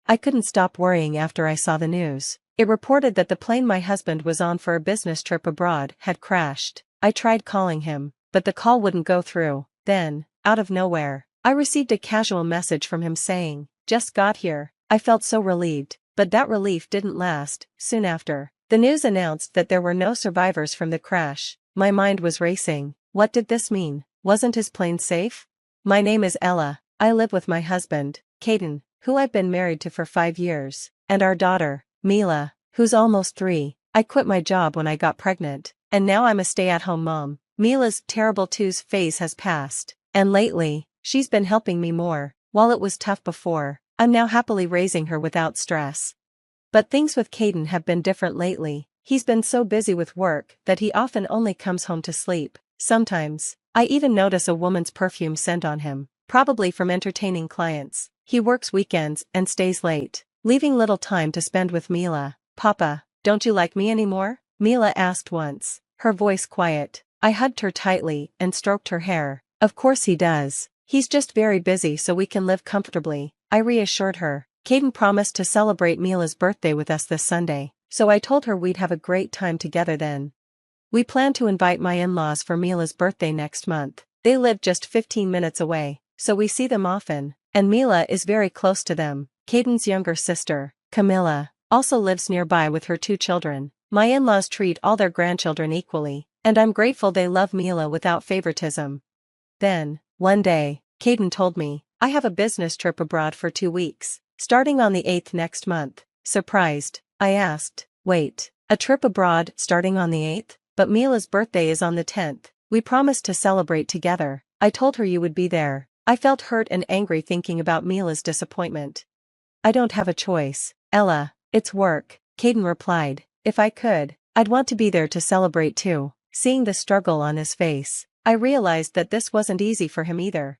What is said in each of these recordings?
I couldn't stop worrying after I saw the news. It reported that the plane my husband was on for a business trip abroad had crashed. I tried calling him, but the call wouldn't go through. Then, out of nowhere, I received a casual message from him saying, "Just got here." I felt so relieved, but that relief didn't last. Soon after, the news announced that there were no survivors from the crash. My mind was racing. What did this mean? Wasn't his plane safe? My name is Ella. I live with my husband, Caden, who I've been married to for 5 years, and our daughter, Mila, who's almost 3. I quit my job when I got pregnant, and now I'm a stay-at-home mom. Mila's terrible twos phase has passed, and lately, she's been helping me more. While it was tough before, I'm now happily raising her without stress. But things with Caden have been different lately. He's been so busy with work that he often only comes home to sleep. Sometimes, I even notice a woman's perfume scent on him, probably from entertaining clients. He works weekends and stays late, leaving little time to spend with Mila. "Papa, don't you like me anymore?" Mila asked once, her voice quiet. I hugged her tightly and stroked her hair. "Of course he does. He's just very busy so we can live comfortably," I reassured her. Caden promised to celebrate Mila's birthday with us this Sunday, so I told her we'd have a great time together then. We plan to invite my in-laws for Mila's birthday next month. They live just 15 minutes away, so we see them often, and Mila is very close to them. Caden's younger sister, Camilla, also lives nearby with her 2 children. My in-laws treat all their grandchildren equally, and I'm grateful they love Mila without favoritism. Then, one day, Caden told me, "I have a business trip abroad for 2 weeks, starting on the 8th next month." Surprised, I asked, "Wait, a trip abroad starting on the 8th? But Mila's birthday is on the 10th. We promised to celebrate together. I told her you would be there." I felt hurt and angry thinking about Mila's disappointment. "I don't have a choice, Ella, it's work," Caden replied. "If I could, I'd want to be there to celebrate too." Seeing the struggle on his face, I realized that this wasn't easy for him either.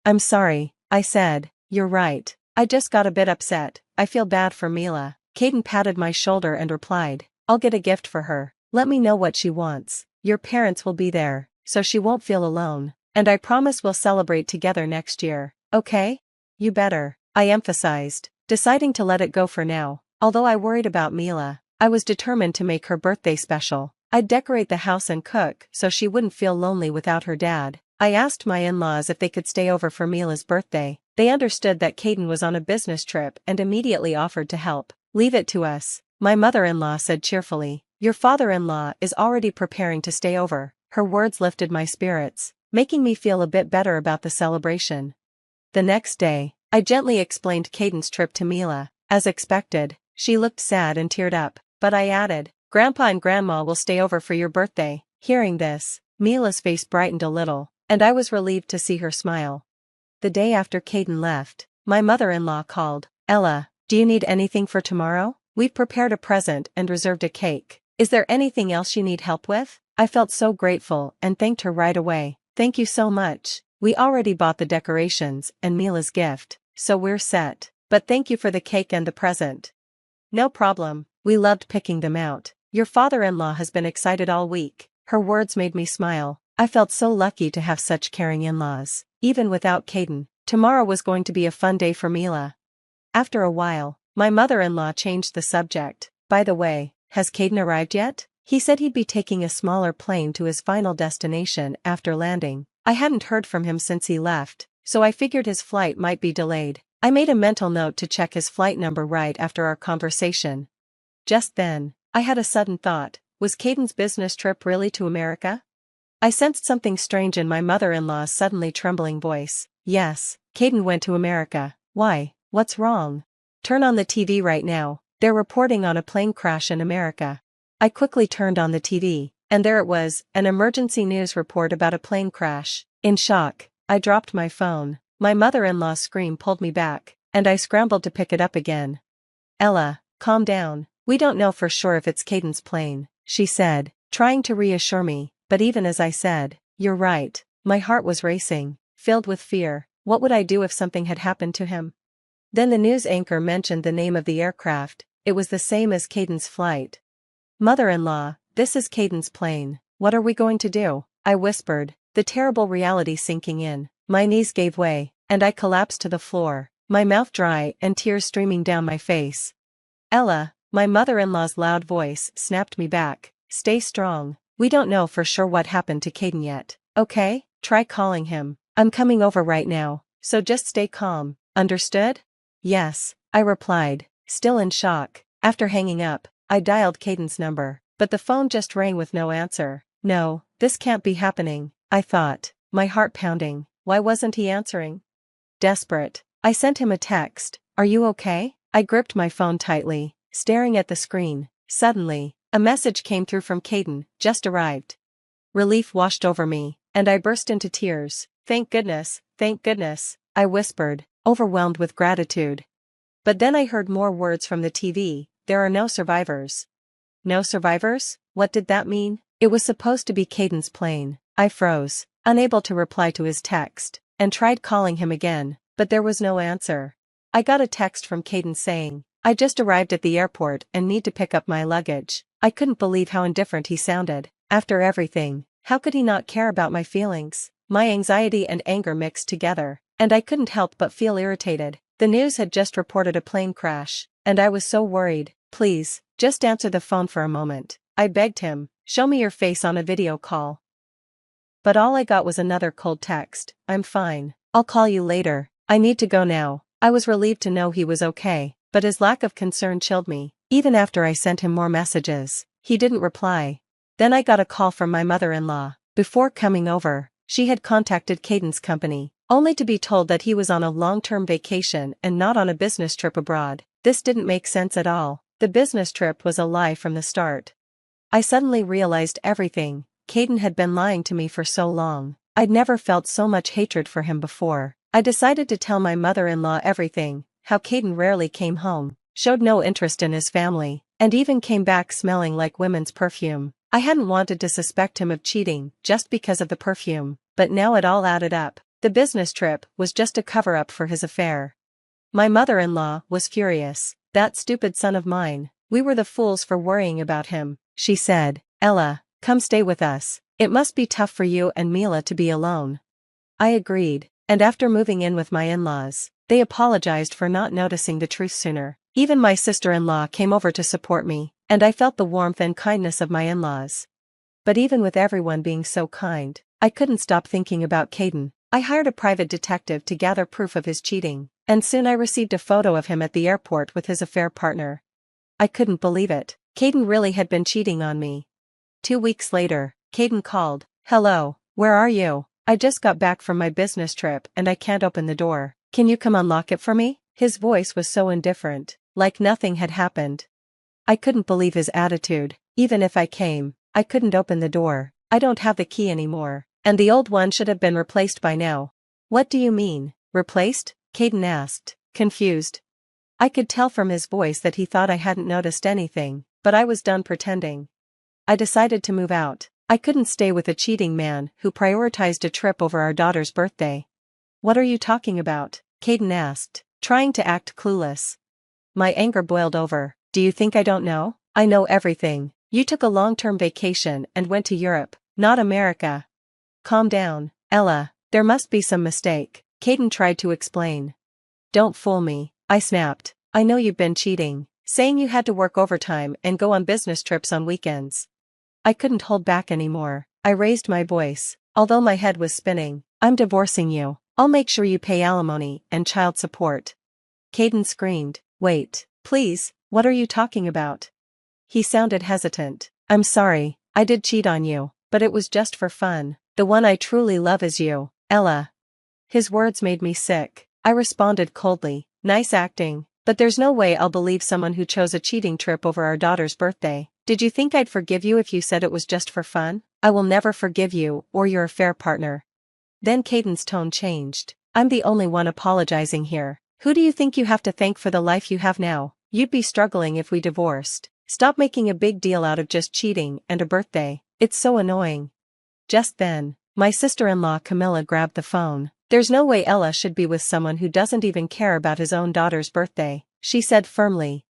"I'm sorry," I said. "You're right. I just got a bit upset. I feel bad for Mila." Caden patted my shoulder and replied, "I'll get a gift for her. Let me know what she wants. Your parents will be there, so she won't feel alone. And I promise we'll celebrate together next year, okay?" "You better," I emphasized, deciding to let it go for now. Although I worried about Mila, I was determined to make her birthday special. I'd decorate the house and cook so she wouldn't feel lonely without her dad. I asked my in-laws if they could stay over for Mila's birthday. They understood that Caden was on a business trip and immediately offered to help. "Leave it to us," my mother-in-law said cheerfully. "Your father-in-law is already preparing to stay over." Her words lifted my spirits, making me feel a bit better about the celebration. The next day, I gently explained Caden's trip to Mila. As expected, she looked sad and teared up, but I added, "Grandpa and Grandma will stay over for your birthday." Hearing this, Mila's face brightened a little, and I was relieved to see her smile. The day after Caden left, my mother-in-law called. "Ella, do you need anything for tomorrow? We've prepared a present and reserved a cake. Is there anything else you need help with?" I felt so grateful and thanked her right away. "Thank you so much. We already bought the decorations and Mila's gift, so we're set. But thank you for the cake and the present." "No problem. We loved picking them out. Your father-in-law has been excited all week." Her words made me smile. I felt so lucky to have such caring in-laws. Even without Caden, tomorrow was going to be a fun day for Mila. After a while, my mother-in-law changed the subject. "By the way, has Caden arrived yet? He said he'd be taking a smaller plane to his final destination after landing. I hadn't heard from him since he left, so I figured his flight might be delayed." I made a mental note to check his flight number right after our conversation. Just then, I had a sudden thought. Was Caden's business trip really to America? I sensed something strange in my mother-in-law's suddenly trembling voice. "Yes, Caden went to America." "Why, what's wrong?" "Turn on the TV right now. They're reporting on a plane crash in America." I quickly turned on the TV, and there it was, an emergency news report about a plane crash. In shock, I dropped my phone. My mother-in-law's scream pulled me back, and I scrambled to pick it up again. "Ella, calm down. We don't know for sure if it's Caden's plane," she said, trying to reassure me. But even as I said, "You're right," my heart was racing, filled with fear. What would I do if something had happened to him? Then the news anchor mentioned the name of the aircraft. It was the same as Caden's flight. "Mother-in-law, this is Caden's plane. What are we going to do?" I whispered, the terrible reality sinking in. My knees gave way, and I collapsed to the floor. my mouth dry and tears streaming down my face. Ella, my mother-in-law's loud voice snapped me back. Stay strong. We don't know for sure what happened to Caden yet, okay? Try calling him. I'm coming over right now, so just stay calm, understood? Yes, I replied, still in shock. After hanging up, I dialed Caden's number, but the phone just rang with no answer. No, this can't be happening, I thought, my heart pounding. Why wasn't he answering? Desperate, I sent him a text. Are you okay? I gripped my phone tightly, staring at the screen. Suddenly, a message came through from Caden. Just arrived. Relief washed over me, and I burst into tears. Thank goodness, I whispered, overwhelmed with gratitude. But then I heard more words from the TV. There are no survivors. No survivors? What did that mean? It was supposed to be Caden's plane. I froze, unable to reply to his text, and tried calling him again, but there was no answer. I got a text from Caden saying, I just arrived at the airport and need to pick up my luggage. I couldn't believe how indifferent he sounded. After everything, how could he not care about my feelings? My anxiety and anger mixed together, and I couldn't help but feel irritated. The news had just reported a plane crash, and I was so worried. Please, just answer the phone for a moment, I begged him. Show me your face on a video call. But all I got was another cold text. I'm fine. I'll call you later. I need to go now. I was relieved to know he was okay, but his lack of concern chilled me. Even after I sent him more messages, he didn't reply. Then I got a call from my mother-in-law. Before coming over, she had contacted Caden's company, only to be told that he was on a long-term vacation and not on a business trip abroad. This didn't make sense at all. The business trip was a lie from the start. I suddenly realized everything. Caden had been lying to me for so long. I'd never felt so much hatred for him before. I decided to tell my mother-in-law everything, how Caden rarely came home, showed no interest in his family, and even came back smelling like women's perfume. I hadn't wanted to suspect him of cheating just because of the perfume, but now it all added up. The business trip was just a cover-up for his affair. My mother-in-law was furious. That stupid son of mine. We were the fools for worrying about him, she said. Ella, come stay with us. It must be tough for you and Mila to be alone. I agreed, and after moving in with my in-laws, they apologized for not noticing the truth sooner. Even my sister-in-law came over to support me, and I felt the warmth and kindness of my in-laws. But even with everyone being so kind, I couldn't stop thinking about Caden. I hired a private detective to gather proof of his cheating, and soon I received a photo of him at the airport with his affair partner. I couldn't believe it. Caden really had been cheating on me. 2 weeks later, Caden called. Hello, where are you? I just got back from my business trip and I can't open the door. Can you come unlock it for me? His voice was so indifferent, like nothing had happened. I couldn't believe his attitude. Even if I came, I couldn't open the door. I don't have the key anymore, and the old one should have been replaced by now. What do you mean, replaced? Caden asked, confused. I could tell from his voice that he thought I hadn't noticed anything, but I was done pretending. I decided to move out. I couldn't stay with a cheating man who prioritized a trip over our daughter's birthday. What are you talking about? Caden asked, trying to act clueless. My anger boiled over. Do you think I don't know? I know everything. You took a long-term vacation and went to Europe, not America. Calm down, Ella. There must be some mistake. Caden tried to explain. Don't fool me, I snapped. I know you've been cheating, saying you had to work overtime and go on business trips on weekends. I couldn't hold back anymore. I raised my voice, although my head was spinning. I'm divorcing you. I'll make sure you pay alimony and child support. Caden screamed. Wait, please, what are you talking about? He sounded hesitant. I'm sorry, I did cheat on you, but it was just for fun. The one I truly love is you, Ella. His words made me sick. I responded coldly. Nice acting, but there's no way I'll believe someone who chose a cheating trip over our daughter's birthday. Did you think I'd forgive you if you said it was just for fun? I will never forgive you or your affair partner. Then Caden's tone changed. I'm the only one apologizing here. Who do you think you have to thank for the life you have now? You'd be struggling if we divorced. Stop making a big deal out of just cheating and a birthday. It's so annoying. Just then, my sister-in-law Camilla grabbed the phone. There's no way Ella should be with someone who doesn't even care about his own daughter's birthday, she said firmly.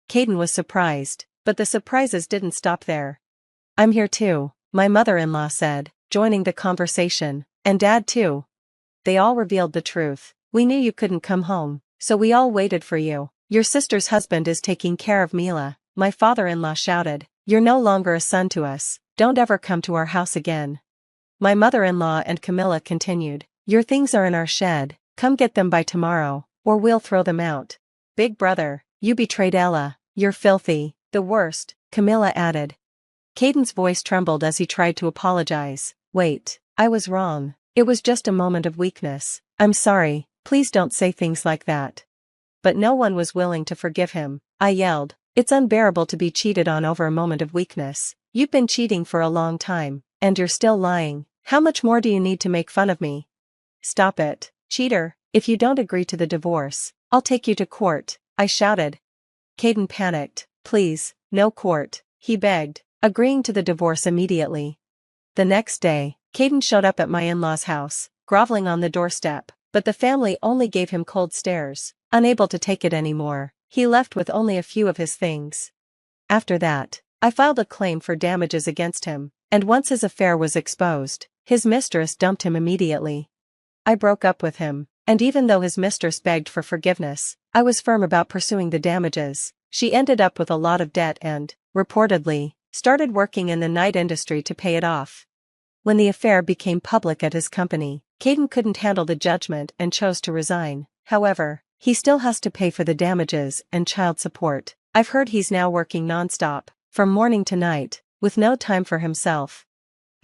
Caden was surprised, but the surprises didn't stop there. I'm here too, my mother-in-law said, joining the conversation, and Dad too. They all revealed the truth. We knew you couldn't come home. So we all waited for you. Your sister's husband is taking care of Mila, my father-in-law shouted. You're no longer a son to us, don't ever come to our house again. My mother-in-law and Camilla continued. Your things are in our shed, come get them by tomorrow, or we'll throw them out. Big brother, you betrayed Ella, you're filthy, the worst, Camilla added. Caden's voice trembled as he tried to apologize. Wait, I was wrong, it was just a moment of weakness. I'm sorry, please don't say things like that. But no one was willing to forgive him. I yelled, it's unbearable to be cheated on over a moment of weakness. You've been cheating for a long time, and you're still lying. How much more do you need to make fun of me? Stop it, cheater, if you don't agree to the divorce, I'll take you to court, I shouted. Caden panicked. Please, no court, he begged, agreeing to the divorce immediately. The next day, Caden showed up at my in-laws' house, groveling on the doorstep, but the family only gave him cold stares. Unable to take it anymore, he left with only a few of his things. After that, I filed a claim for damages against him, and once his affair was exposed, his mistress dumped him immediately. I broke up with him, and even though his mistress begged for forgiveness, I was firm about pursuing the damages. She ended up with a lot of debt and, reportedly, started working in the night industry to pay it off. When the affair became public at his company, Caden couldn't handle the judgment and chose to resign. However, he still has to pay for the damages and child support. I've heard he's now working non-stop, from morning to night, with no time for himself.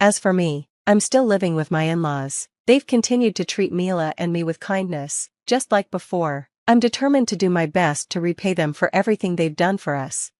As for me, I'm still living with my in-laws. They've continued to treat Mila and me with kindness, just like before. I'm determined to do my best to repay them for everything they've done for us.